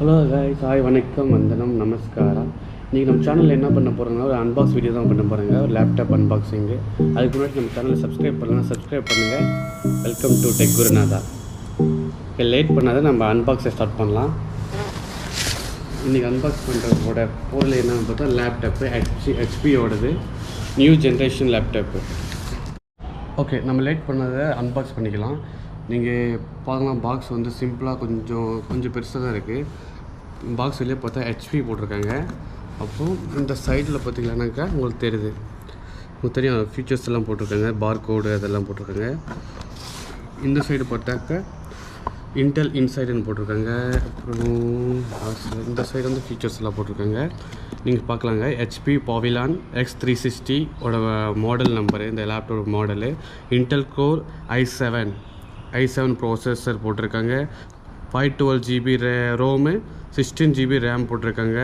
Hello guys, hi, வணக்கம், வந்தனம், நமஸ்காரம். இன்றைக்கி நம்ம சேனலில் என்ன பண்ண போகிறோம்னா ஒரு அன்பாக்ஸ் வீடியோ தான் பண்ண போகிறேங்க. ஒரு லேப்டாப் அன்பாக்சிங்கு. அதுக்கு முன்னாடி நம்ம சேனலை சப்ஸ்கிரைப் பண்ணலாம், சப்ஸ்கிரைப் பண்ணுங்கள். வெல்கம் டு டெக் குருநாதா. இப்போ லேட் பண்ணாத நம்ம அன்பாக்ஸை ஸ்டார்ட் பண்ணலாம். இன்றைக்கி அன்பாக்ஸ் பண்ணுறதோட பொருள் என்னென்னு பார்த்தா லேப்டாப்பு ஹெச்பியோடது நியூ ஜென்ரேஷன் லேப்டாப்பு. ஓகே, நம்ம லேட் பண்ணதை அன்பாக்ஸ் பண்ணிக்கலாம். நீங்கள் பார்க்கலாம், பாக்ஸ் வந்து சிம்பிளாக கொஞ்சம் பெருசாக தான் இருக்குது. பாக்ஸ் வெளியே பார்த்தா ஹெச்பி போட்டிருக்காங்க. அப்புறம் இந்த சைடில் பார்த்தீங்கன்னாக்கா உங்களுக்கு தெரியும் ஃபீச்சர்ஸ் எல்லாம் போட்டிருக்காங்க, பார்கோடு அதெல்லாம் போட்டிருக்காங்க. இந்த சைடு பார்த்தாக்கா இன்டெல் இன்சைடுன்னு போட்டிருக்காங்க. அப்புறம் இந்த சைடு வந்து ஃபீச்சர்ஸ் எல்லாம் போட்டிருக்காங்க. நீங்கள் பார்க்கலாங்க, HP Pavilion X360 ஓட மாடல் நம்பரு, இந்த laptop model. Intel core i7 processor போட்டிருக்காங்க. 512 GB ரோமு, 16 GB ரேம் போட்டிருக்காங்க.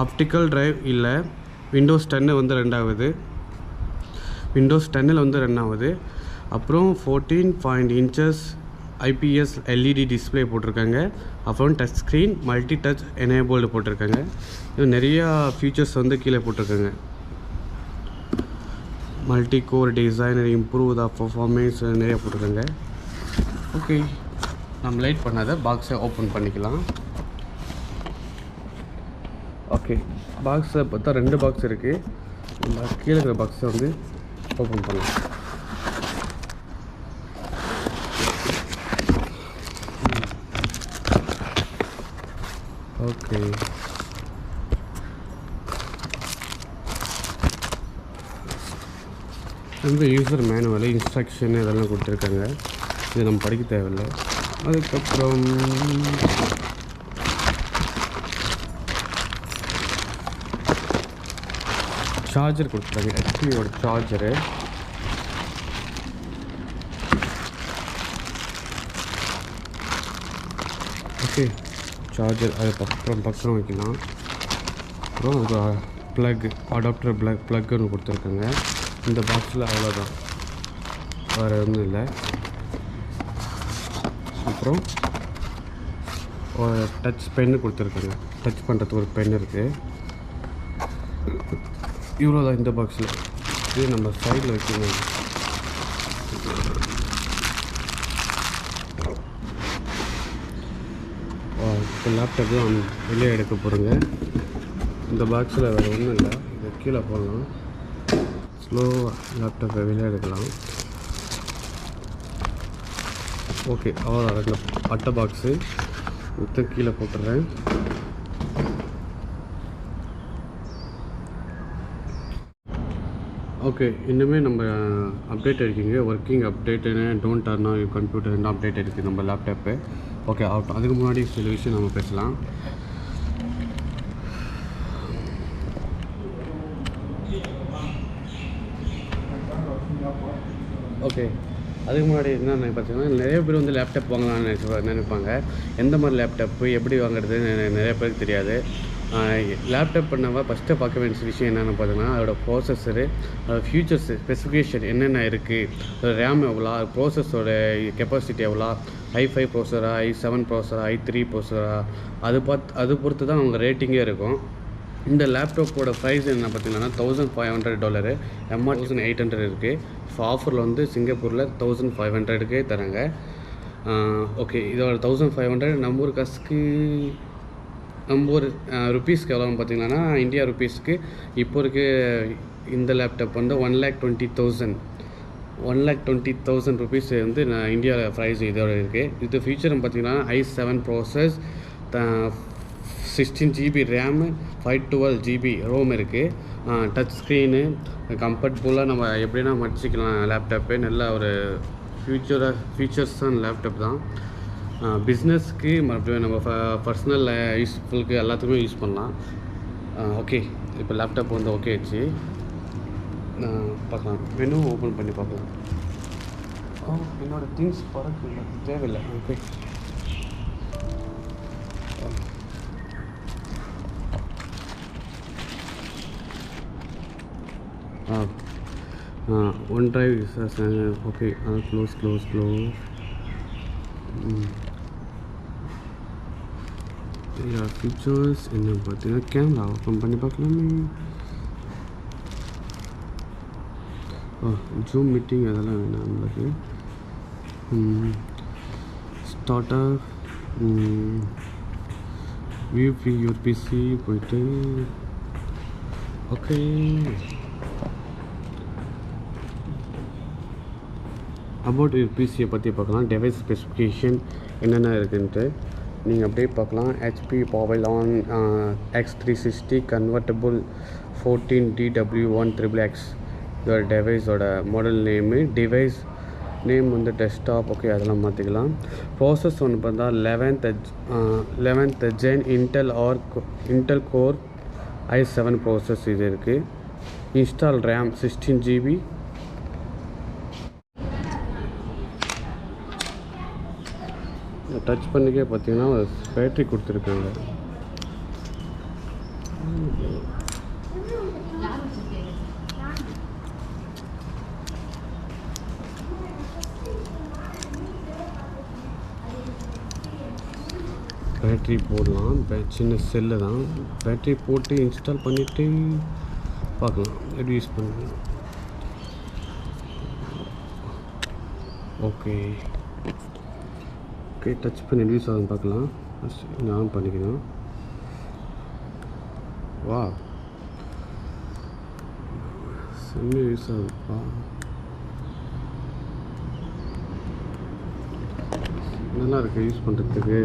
ஆப்டிக்கல் ட்ரைவ் இல்லை. விண்டோஸ் 10 வந்து ரெண்டாவது. அப்புறம் 14 inches IPS LED டிஸ்பிளே போட்டிருக்காங்க. அப்புறம் touch screen, multi touch enabled போட்டிருக்காங்க. இன்னும் நிறையா ஃபீச்சர்ஸ் வந்து கீழே போட்டிருக்காங்க. Multi core designer, improve the performance நிறையா போட்டிருக்காங்க. ஓகே, நம்ம லைட் பண்ணாத பாக்ஸை ஓப்பன் பண்ணிக்கலாம். ஓகே, பாக்ஸை பார்த்தா 2 பாக்ஸ் இருக்குது. நம்ம கீழே இருக்கிற பாக்ஸை வந்து ஓப்பன் பண்ணலாம். ஓகே, வந்து யூசர் மேனுவல், இன்ஸ்ட்ரக்ஷன் இதெல்லாம் கொடுத்துருக்காங்க. இது நம்ம படிக்க தேவையில்லை. அதுக்கப்புறம் சார்ஜர் கொடுத்துருக்காங்க, ஹெச்பியோட சார்ஜரு. ஓகே, சார்ஜர் அதுக்கப்புறம் பக்கம் வைக்கலாம். அப்புறம் ஒரு அடாப்டர் ப்ளக் ஒன்று கொடுத்துருக்காங்க. இந்த பாக்ஸில் அவ்வளோதான், வேறு ஒன்றும் இல்லை. அப்புறம் ஒரு டச் பென்னு கொடுத்துருக்காங்க, டச் பண்ணுறதுக்கு ஒரு பென் இருக்குது. இவ்வளோ தான் இந்த பாக்ஸில். இது நம்ம சைடில் வைக்கணும். இப்போ லேப்டாப் தான் வெளியே எடுக்க போகிறேங்க. இந்த பாக்ஸில் வேறு ஒன்றும் இல்லை. இதை கீழே போடலாம், ஸ்லோவாக லேப்டாப்பை வெளியே எடுக்கலாம். ஓகே, அவ்வளோதான். அதில் அட்டை பாக்ஸு விட்டு கீழே போட்டுடுறேன். ஓகே, இன்னுமே நம்ம அப்டேட் இருக்கீங்க, working அப்டேட்டுன்னு don't turn on your computer update இருக்குது நம்ம லேப்டாப்பு. ஓகே, அதுக்கு முன்னாடி சில விஷயம் நம்ம பேசலாம். ஓகே, அதுக்கு முன்னாடி என்ன பார்த்தீங்கன்னா, நிறைய பேர் வந்து லேப்டாப் வாங்கலாம்னு நினைப்பாங்க. எந்த மாதிரி லேப்டாப்பு எப்படி வாங்குறதுன்னு நிறைய பேருக்கு தெரியாது. லேப்டாப் பண்ணவா ஃபஸ்ட்டு பார்க்க வேண்டிய விஷயம் என்னென்னு பார்த்தீங்கன்னா, அதோட ப்ராசஸரு, அதோட ஃபியூச்சர்ஸு, ஸ்பெசிஃபிகேஷன் என்னென்ன இருக்குது, ரேம் எவ்வளோ, ப்ராசஸோட கெப்பாசிட்டி எவ்வளோ, i5 ப்ராசஸரா, i7 ப்ராசஸரா, i3 ப்ராசஸரா, அது பொறுத்து தான் அவங்க ரேட்டிங்கே இருக்கும். இந்த லேப்டாப்போட ப்ரைஸ் என்ன பார்த்தீங்கன்னா $1,500, MRP 1,800 இருக்குது. இப்போ ஆஃபரில் வந்து சிங்கப்பூரில் 1,500க்கே தராங்க. ஓகே, இதோட 1,500 நம்ம ஊர் காசுக்கு, நம்ம ஊர் ருப்பீஸ்க்கு எவ்வளோன்னு பார்த்தீங்கன்னா, இந்தியா ருப்பீஸ்க்கு இப்போ இருக்க இந்த லேப்டாப் வந்து 1,20,000 ருப்பீஸ் வந்து இந்தியாவில் ப்ரைஸ் இதோட இருக்குது. இது ஃபீச்சர்னு பார்த்தீங்கன்னா i7 process, 16 GB RAM, 512 GB ROM இருக்குது. டச் ஸ்க்ரீனு, கம்ஃபர்டபுளாக நம்ம எப்படின்னா மடிச்சிக்கலாம் லேப்டாப்பு. நல்ல ஒரு ஃபீச்சர்ஸான லேப்டாப் தான். பிஸ்னஸ்க்கு மறுபடியும் நம்ம பர்சனல் யூஸ்ஃபுல்க்கு எல்லாத்துக்குமே யூஸ் பண்ணலாம். ஓகே, இப்போ லேப்டாப் வந்து ஓகே ஆச்சு. பார்க்கலாம், மெனு ஓப்பன் பண்ணி பார்க்கலாம். என்னோடய திங்ஸ் பறக்கு தேவையில்லை. Okay, one drive okay, close. இதில் ஃபீச்சர்ஸ் என்ன பார்த்தீங்கன்னா கேமரா ஓப்பன் பண்ணி பார்க்கலாமே. ஜூம் மீட்டிங் அதெல்லாம் வேணாம் நம்மளுக்கு. ஸ்டார்டர் வியூ யுவர் பிசி போயிட்டு ஓகே. அபவுட் யுவர் பிசியை பற்றி பார்க்கலாம். டிவைஸ் ஸ்பெசிஃபிகேஷன் என்னென்ன இருக்குன்ட்டு நீங்கள் அப்படியே பார்க்கலாம். HP Pavilion X360 Convertible 14DW1XXX இதோட டிவைஸோட மாடல் நேமு. டிவைஸ் நேம் வந்து டெஸ்க்டாப். ஓகே, அதெல்லாம் மாற்றிக்கலாம். ப்ராசஸ் ஒன்று பார்த்தா 11th Gen Intel Core i7 process இது இருக்குது. Install RAM 16 GB. டச் பண்ணிக்கே பார்த்தீங்கன்னா பேட்ரி கொடுத்துருக்காங்க. பேட்ரி போடலாம். சின்ன செல்லு தான். பேட்ரி போட்டு இன்ஸ்டால் பண்ணிவிட்டு பார்க்கலாம் எப்படி யூஸ் பண்ணலாம். ஓகே ஓகே, டச் பண்ணி யூஸ் ஆகும் பார்க்கலாம். நான் பண்ணிக்கணும். வா, செம்ம யூஸ் ஆகுதுப்பா. நல்லா இருக்குது யூஸ் பண்ணுறதுக்கு.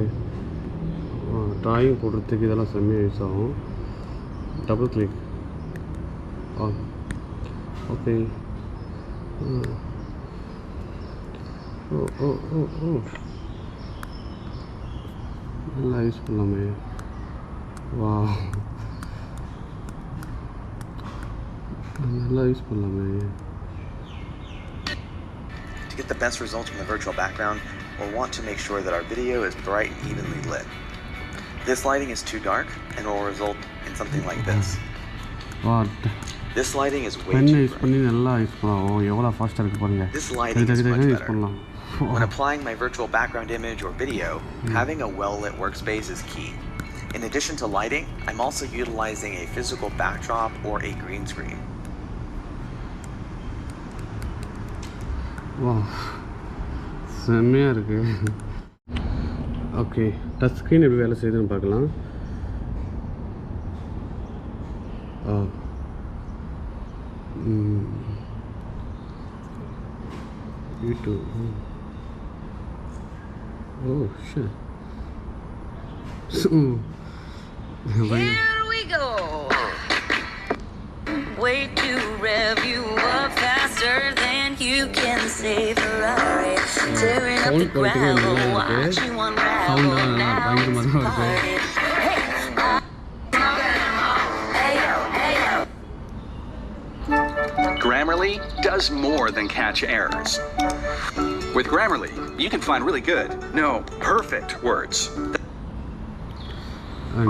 ட்ராயிங் போடுறதுக்கு இதெல்லாம் செம்மையாக யூஸ் ஆகும். Double click. ஓகே. ஓ ஓ ஓ ஓ நல்லா யூஸ் பண்ணலாமே. வா, நல்லா யூஸ் பண்ணலாமே. To get the best results from the virtual background, we'll want to make sure that our video is bright and evenly lit. This lighting is too dark and will result in something like this. What? This lighting is way too bright. பண்ணி நல்லா use பண்ணலாம். எவ்வளோ ஃபாஸ்ட்டாக இருக்குது பாருங்கள். This lighting is much use better. பண்ணலாம். When applying my virtual background image or video, having a well-lit workspace is key. In addition to lighting, I'm also utilizing a physical backdrop or a green screen. வா, செம்மையாக இருக்குது. Okay, touch screen எப்படி வேலை செய்யுதுன்னு பார்க்கலாம். YouTube. Oh shit. Here we go. Way to rev you up faster than you can say Ferrari. Tearing up the gravel, watch you unravel. Now it's a party. Grammarly does more than catch errors. With Grammarly, you can find really good, no, perfect words.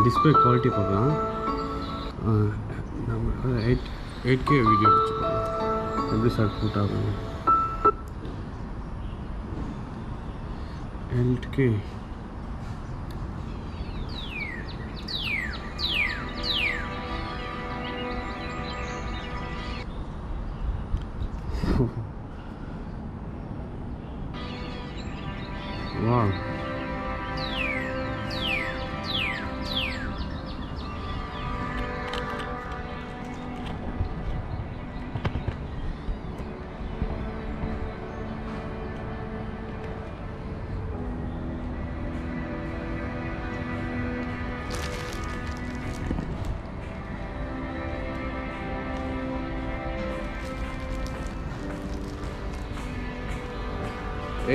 Display quality பார்க்கலாம். நம்ம 8K video வச்சுக்கலாம். எப்படி shot put ஆகும். 8K. Wow.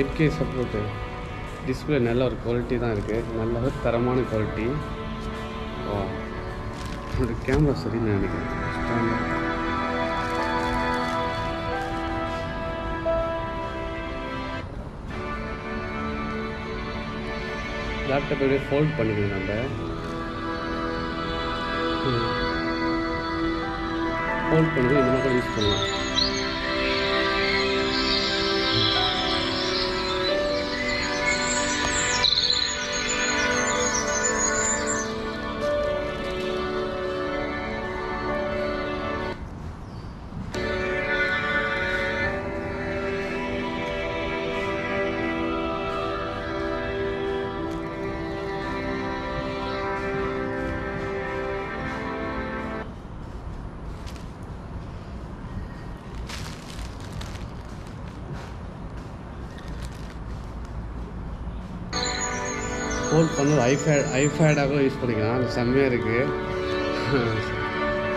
Eight K support. Display நல்ல ஒரு quality தான் இருக்குது. நல்ல ஒரு தரமான குவாலிட்டி. ஒரு கேமரா சரின்னு நினைக்கிறேன். லேப்டாப் அப்படியே ஃபோல்ட் பண்ணிக்கணும். நம்ம ஃபோல்ட் பண்ணி இந்த மாதிரி யூஸ் பண்ணலாம். ஹோல்ட் பண்ணது ஐபேடாகவும் யூஸ் பண்ணிக்கலாம். அது செம்மையாக இருக்குது.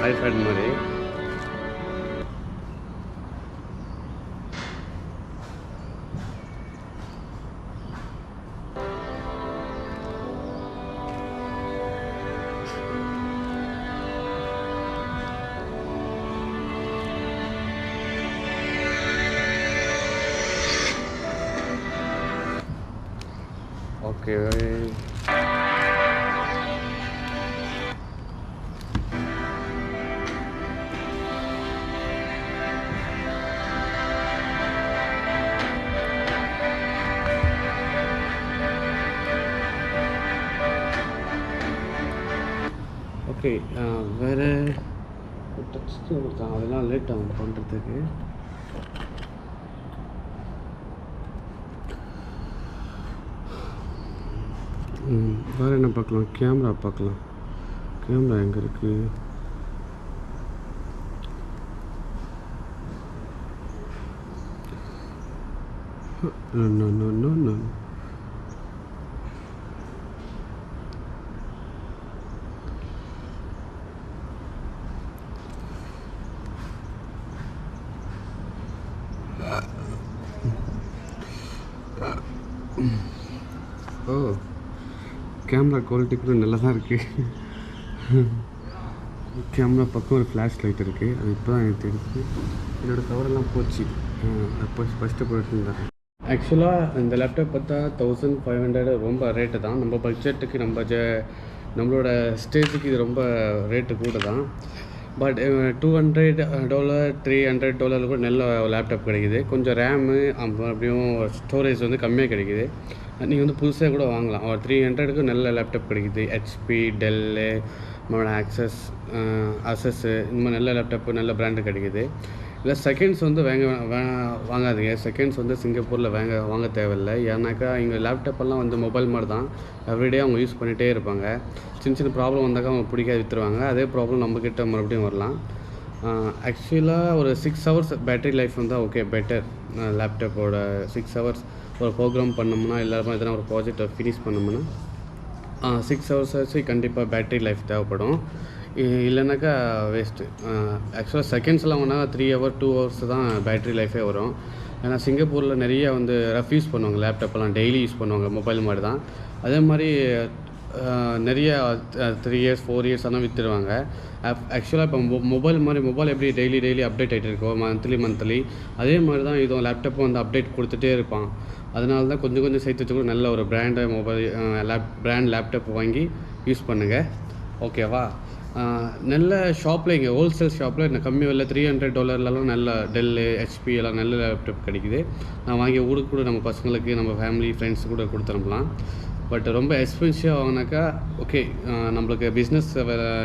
ஐபேட் மாதிரி. Okay, okay. வேறு டச் ஸ்க்ரீன் கொடுத்தாங்க, அதெல்லாம் லேட் ஆகும் பண்ணுறதுக்கு. வேறு என்ன பார்க்கலாம்? கேமரா பார்க்கலாம். கேமரா எங்கே இருக்குது? நோ. ஓ, கேமரா குவாலிட்டி கூட நல்லா தான் இருக்குது. கேமரா பக்கம் ஒரு ஃப்ளாஷ் லைட் இருக்குது. அது இப்போ தான் எனக்கு தெரியுது. என்னோடய கவரெல்லாம் போச்சு. அப்போ ஃபஸ்ட்டு போயிருந்தேன். ஆக்சுவலாக இந்த லேப்டாப் பார்த்தா 1500 ரொம்ப ரேட்டு தான். நம்ம பட்ஜெட்டுக்கு நம்மளோட ஸ்டேஜுக்கு இது ரொம்ப ரேட்டு கூட தான். பட் $200 $300 கூட நல்ல லேப்டாப் கிடைக்குது. கொஞ்சம் ரேமு அப்படியும் ஸ்டோரேஜ் வந்து கம்மியாக கிடைக்குது. நீங்கள் வந்து புதுசாக கூட வாங்கலாம். ஒரு $300க்கு நல்ல லேப்டாப் கிடைக்குது. ஹெச்பி, டெல்லு, நம்மளோட அசஸ்ஸு, இந்த மாதிரி நல்ல லேப்டாப்பு நல்ல பிராண்டு கிடைக்குது. இல்லை செகண்ட்ஸ் வந்து வாங்காதீங்க. செகண்ட்ஸ் வந்து சிங்கப்பூரில் வாங்க தேவையில்லை. ஏன்னாக்கா இங்கே லேப்டாப்பெல்லாம் வந்து மொபைல் மாதிரி தான். எவ்ரிடே அவங்க யூஸ் பண்ணிகிட்டே இருப்பாங்க. சின்ன ப்ராப்ளம் வந்தாக்கா அவங்க பிடிக்காது விற்றுருவாங்க. அதே ப்ராப்ளம் நம்மக்கிட்ட மறுபடியும் வரலாம். ஆக்சுவலாக ஒரு 6 hours பேட்டரி லைஃப் வந்தால் ஓகே, பெட்டர். லேப்டாப்போட 6 hours ஒரு ப்ரோக்ராம் பண்ணோம்னா, எல்லாருமே எதனா ஒரு ப்ராஜெக்டை ஃபினிஷ் பண்ணோம்னா 6 hours ஆச்சு கண்டிப்பாக பேட்டரி லைஃப் தேவைப்படும். இல்லைனாக்கா வேஸ்ட்டு. ஆக்சுவலாக செகண்ட்ஸ்லாம் ஒன்றா 3 hour 2 hours தான் பேட்ரி லைஃபே வரும். ஏன்னா சிங்கப்பூரில் நிறைய வந்து ரஃப் யூஸ் பண்ணுவாங்க. லேப்டாப்பெல்லாம் டெய்லி யூஸ் பண்ணுவாங்க. மொபைல் மாதிரி தான். அதே மாதிரி நிறைய 3 years 4 years ஆனால் விற்றுடுவாங்க. ஆக்சுவலாக இப்போ மொபைல் எப்படி டெய்லி அப்டேட் ஆகிட்டு இருக்கோ, மந்த்லி அதே மாதிரி தான் இதுவும் லேப்டாப்பும் வந்து அப்டேட் கொடுத்துட்டே இருப்பான். அதனால தான் கொஞ்சம் சேர்த்து வச்சு கூட நல்ல ஒரு பிராண்ட் லேப்டாப் வாங்கி யூஸ் பண்ணுங்கள். ஓகேவா? நல்ல ஷாப்பில் இங்கே ஹோல்சேல் ஷாப்பில் இந்த கம்மி விலை $300 நல்ல டெல்லு, ஹெச்பி எல்லாம் நல்ல லேப்டாப் கிடைக்குது. நான் வாங்கி ஊருக்கு கூட நம்ம பசங்களுக்கு, நம்ம ஃபேமிலி ஃப்ரெண்ட்ஸ் கூட கொடுத்துருப்பலாம். பட் ரொம்ப எக்ஸ்பென்சிவாக வாங்கினாக்கா ஓகே, நம்மளுக்கு பிஸ்னஸ்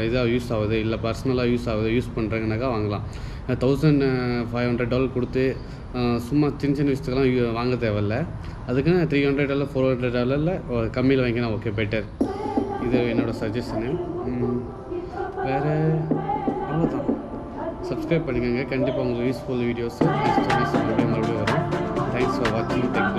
இதாக யூஸ் ஆகுது, இல்லை பர்சனலாக யூஸ் பண்ணுறாங்கனாக்கா வாங்கலாம். $1500 கொடுத்து சும்மா சின்ன விஷயத்துக்கெல்லாம் வாங்க தேவையில்ல. அதுக்குன்னு $300 $400 கம்மியில் வாங்கினா ஓகே, பெட்டர். இது என்னோடய சஜஷனு. வேறு அவ்வளோதான். சப்ஸ்கிரைப் பண்ணிக்கோங்க. கண்டிப்பாக உங்களுக்கு யூஸ்ஃபுல் வீடியோஸ் நெக்ஸ்ட் மறுபடியும் வரும். தேங்க்ஸ் ஃபார் வாட்சிங்.